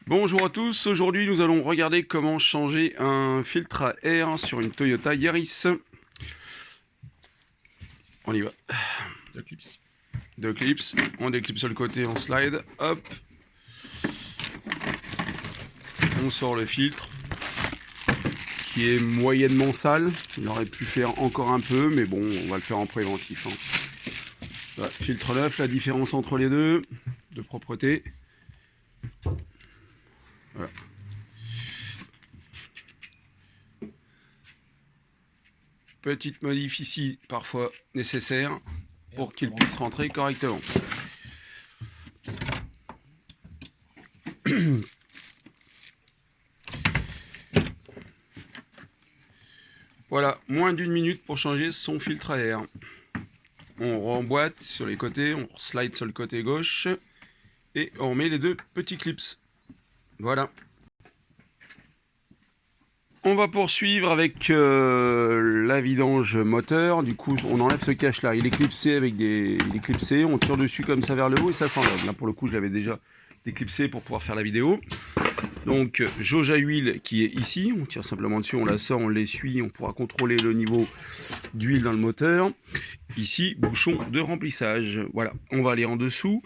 Bonjour à tous, aujourd'hui nous allons regarder comment changer un filtre à air sur une Toyota Yaris. On y va. Deux clips. Deux clips, on déclipse sur le côté, on slide, hop. On sort le filtre qui est moyennement sale. Il aurait pu faire encore un peu, mais bon, on va le faire en préventif. Voilà, filtre neuf, la différence entre les deux, de propreté. Voilà. Petite modif ici, parfois nécessaire, pour qu'il puisse rentrer correctement. Voilà, moins d'une minute pour changer son filtre à air. On remboîte sur les côtés, on slide sur le côté gauche et on met les deux petits clips. Voilà. On va poursuivre avec la vidange moteur. Du coup, on enlève ce cache là. Il est clipsé avec des. Il est clipsé. On tire dessus comme ça vers le haut et ça s'enlève. Là, pour le coup, je l'avais déjà déclipsé pour pouvoir faire la vidéo. Donc, jauge à huile qui est ici. On tire simplement dessus, on la sort, on l'essuie. On pourra contrôler le niveau d'huile dans le moteur. Ici, bouchon de remplissage. Voilà, on va aller en dessous,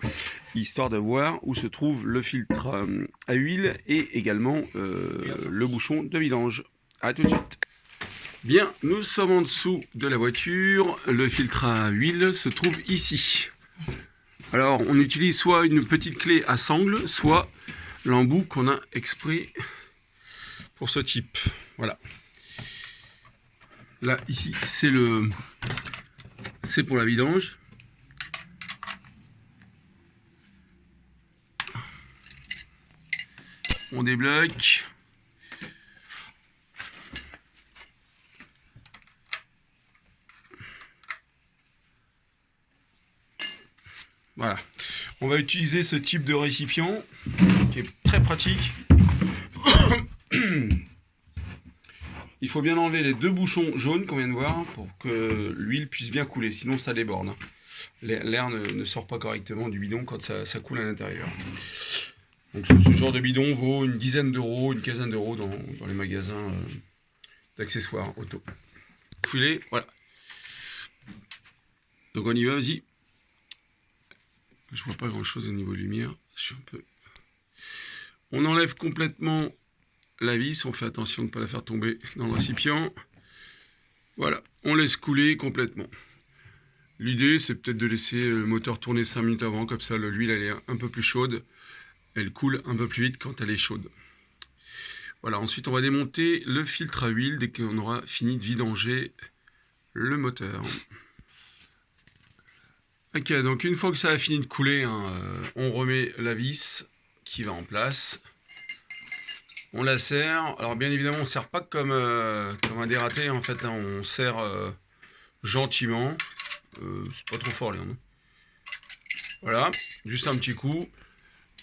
histoire de voir où se trouve le filtre à huile et également le bouchon de vidange. A tout de suite. Bien, nous sommes en dessous de la voiture. Le filtre à huile se trouve ici. Alors, on utilise soit une petite clé à sangle, soit l'embout qu'on a exprès pour ce type. Voilà. Là, ici, c'est pour la vidange. On débloque. Voilà. On va utiliser ce type de récipient qui est très pratique. Il faut bien enlever les deux bouchons jaunes qu'on vient de voir pour que l'huile puisse bien couler, sinon ça déborde. L'air ne sort pas correctement du bidon quand ça coule à l'intérieur. Donc ce genre de bidon vaut une dizaine d'euros, une quinzaine d'euros dans les magasins d'accessoires auto. Filet, voilà. Donc on y va, vas-y. Je vois pas grand chose au niveau lumière. Je suis un peu. On enlève complètement la vis, on fait attention de ne pas la faire tomber dans le récipient. Voilà, on laisse couler complètement. L'idée, c'est peut-être de laisser le moteur tourner 5 minutes avant, comme ça l'huile elle est un peu plus chaude. Elle coule un peu plus vite quand elle est chaude. Voilà, ensuite on va démonter le filtre à huile dès qu'on aura fini de vidanger le moteur. Ok, donc une fois que ça a fini de couler, on remet la vis qui va en place. On la serre. Alors bien évidemment, on ne serre pas comme un dératé. En fait, on serre gentiment. C'est pas trop fort, Léon. Voilà, juste un petit coup.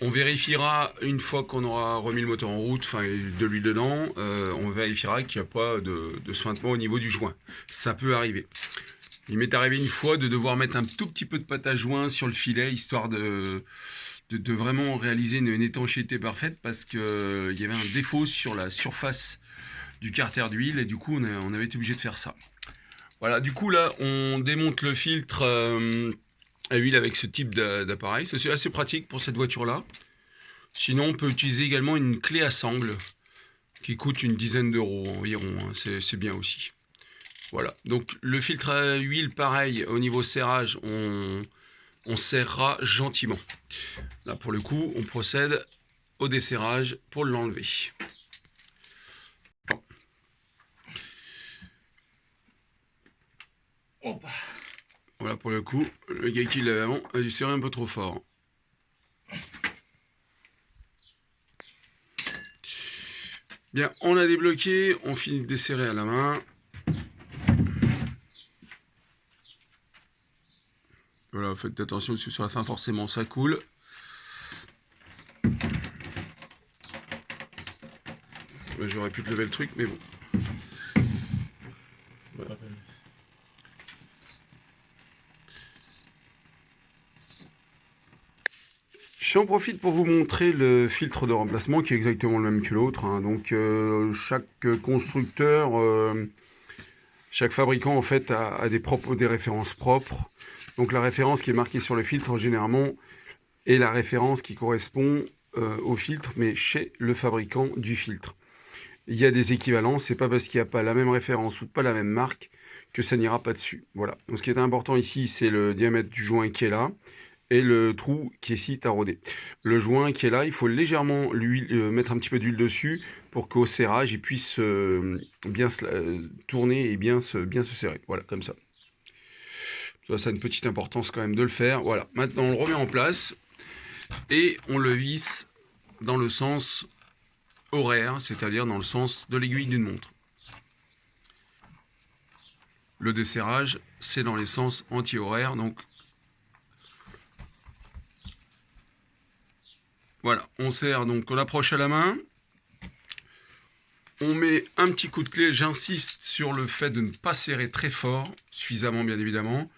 On vérifiera une fois qu'on aura remis le moteur en route, enfin de l'huile dedans, on vérifiera qu'il n'y a pas de suintement au niveau du joint. Ça peut arriver. Il m'est arrivé une fois de devoir mettre un tout petit peu de pâte à joint sur le filet, histoire de vraiment réaliser une étanchéité parfaite, parce qu'il y avait un défaut sur la surface du carter d'huile, et du coup on avait été obligé de faire ça. Voilà, du coup là on démonte le filtre à huile avec ce type d'appareil. C'est assez pratique pour cette voiture là. Sinon on peut utiliser également une clé à sangle qui coûte une dizaine d'euros environ, hein. C'est bien aussi. Voilà, donc le filtre à huile pareil, au niveau serrage on serrera gentiment. Là pour le coup on procède au desserrage pour l'enlever. Voilà, pour le coup, le gars qui l'avait avant a dû serrer un peu trop fort. Bien, on a débloqué, on finit de desserrer à la main. Voilà, faites attention parce que sur la fin, forcément, ça coule. J'aurais pu te lever le truc, mais bon. Voilà. J'en profite pour vous montrer le filtre de remplacement qui est exactement le même que l'autre, hein. Donc chaque constructeur, chaque fabricant en fait a des références propres. Donc la référence qui est marquée sur le filtre généralement est la référence qui correspond au filtre, mais chez le fabricant du filtre. Il y a des équivalences, c'est pas parce qu'il n'y a pas la même référence ou pas la même marque que ça n'ira pas dessus. Voilà. Donc ce qui est important ici, c'est le diamètre du joint qui est là et le trou qui est ici taraudé. Le joint qui est là, il faut légèrement mettre un petit peu d'huile dessus pour qu'au serrage, il puisse bien tourner et bien se serrer. Voilà, comme ça. Ça a une petite importance quand même de le faire. Voilà. Maintenant, on le remet en place et on le visse dans le sens horaire, c'est-à-dire dans le sens de l'aiguille d'une montre. Le desserrage, c'est dans les sens anti-horaires, donc voilà, on serre, donc on approche à la main, on met un petit coup de clé, j'insiste sur le fait de ne pas serrer très fort, suffisamment bien évidemment,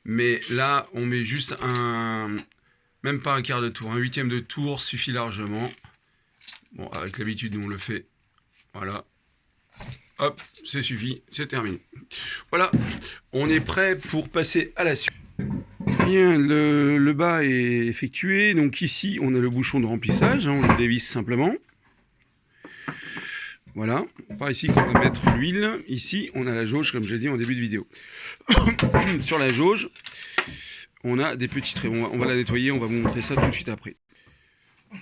mais là on met juste même pas un quart de tour, un huitième de tour suffit largement. Bon, avec l'habitude on le fait, voilà. Hop, c'est suffit, c'est terminé. Voilà, on est prêt pour passer à la suite. Bien, le bas est effectué. Donc ici, on a le bouchon de remplissage. On le dévisse simplement. Voilà. Par ici, quand on va mettre l'huile, ici, on a la jauge, comme je l'ai dit en début de vidéo. Sur la jauge, on a des petits traits. On va la nettoyer, on va vous montrer ça tout de suite après.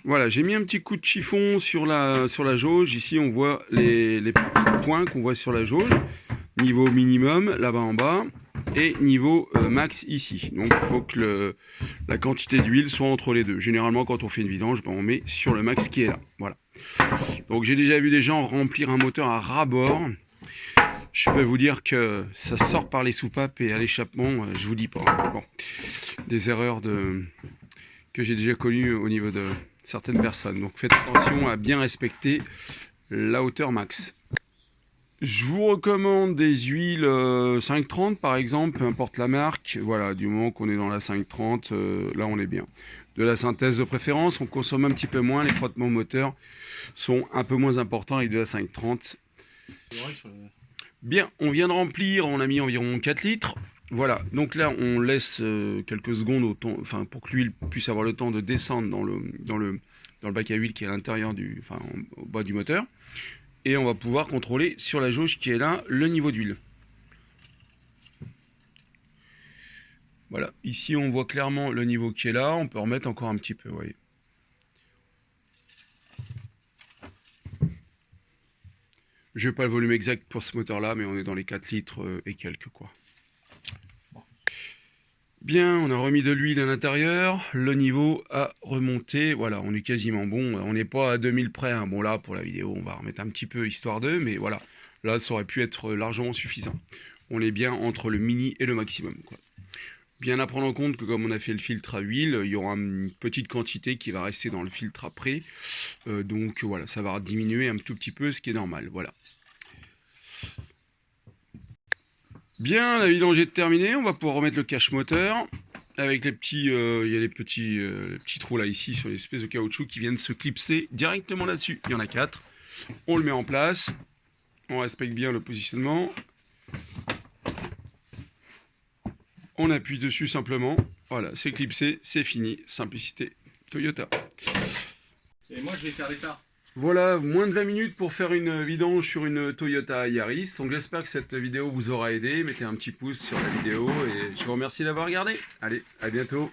Voilà, j'ai mis un petit coup de chiffon sur la jauge. Ici, on voit les petits points qu'on voit sur la jauge. Niveau minimum, là-bas en bas, et niveau max ici. Donc, il faut que la quantité d'huile soit entre les deux. Généralement, quand on fait une vidange, on met sur le max qui est là. Voilà. Donc, j'ai déjà vu des gens remplir un moteur à ras-bord. Je peux vous dire que ça sort par les soupapes et à l'échappement, je vous dis pas. Bon, des erreurs que j'ai déjà connues au niveau de certaines personnes. Donc faites attention à bien respecter la hauteur max. Je vous recommande des huiles 530 par exemple, peu importe la marque. Voilà, du moment qu'on est dans la 530, là on est bien. De la synthèse de préférence, on consomme un petit peu moins, les frottements moteurs sont un peu moins importants avec de la 530. Bien, on vient de remplir, on a mis environ 4 litres. Voilà, donc là on laisse quelques secondes pour que l'huile puisse avoir le temps de descendre dans le bac à huile qui est à l'intérieur au bas du moteur. Et on va pouvoir contrôler sur la jauge qui est là le niveau d'huile. Voilà, ici on voit clairement le niveau qui est là, on peut remettre encore un petit peu, vous voyez. Je n'ai pas le volume exact pour ce moteur là, mais on est dans les 4 litres et quelques quoi. Bien, on a remis de l'huile à l'intérieur, le niveau a remonté, voilà, on est quasiment bon, on n'est pas à 2000 près, hein. Bon là, pour la vidéo, on va remettre un petit peu histoire d'eux, mais voilà, là, ça aurait pu être largement suffisant. On est bien entre le mini et le maximum, quoi. Bien à prendre en compte que comme on a fait le filtre à huile, il y aura une petite quantité qui va rester dans le filtre après, donc voilà, ça va diminuer un tout petit peu, ce qui est normal, voilà. Bien, la vidange est terminée, on va pouvoir remettre le cache moteur avec les petits, il y a les petits trous là ici sur l'espèce de caoutchouc qui viennent se clipser directement là-dessus. Il y en a 4. On le met en place, on respecte bien le positionnement. On appuie dessus simplement, voilà, c'est clipsé, c'est fini, simplicité Toyota. Et moi je vais faire les phares. Voilà, moins de 20 minutes pour faire une vidange sur une Toyota Yaris. Donc j'espère que cette vidéo vous aura aidé. Mettez un petit pouce sur la vidéo et je vous remercie d'avoir regardé. Allez, à bientôt.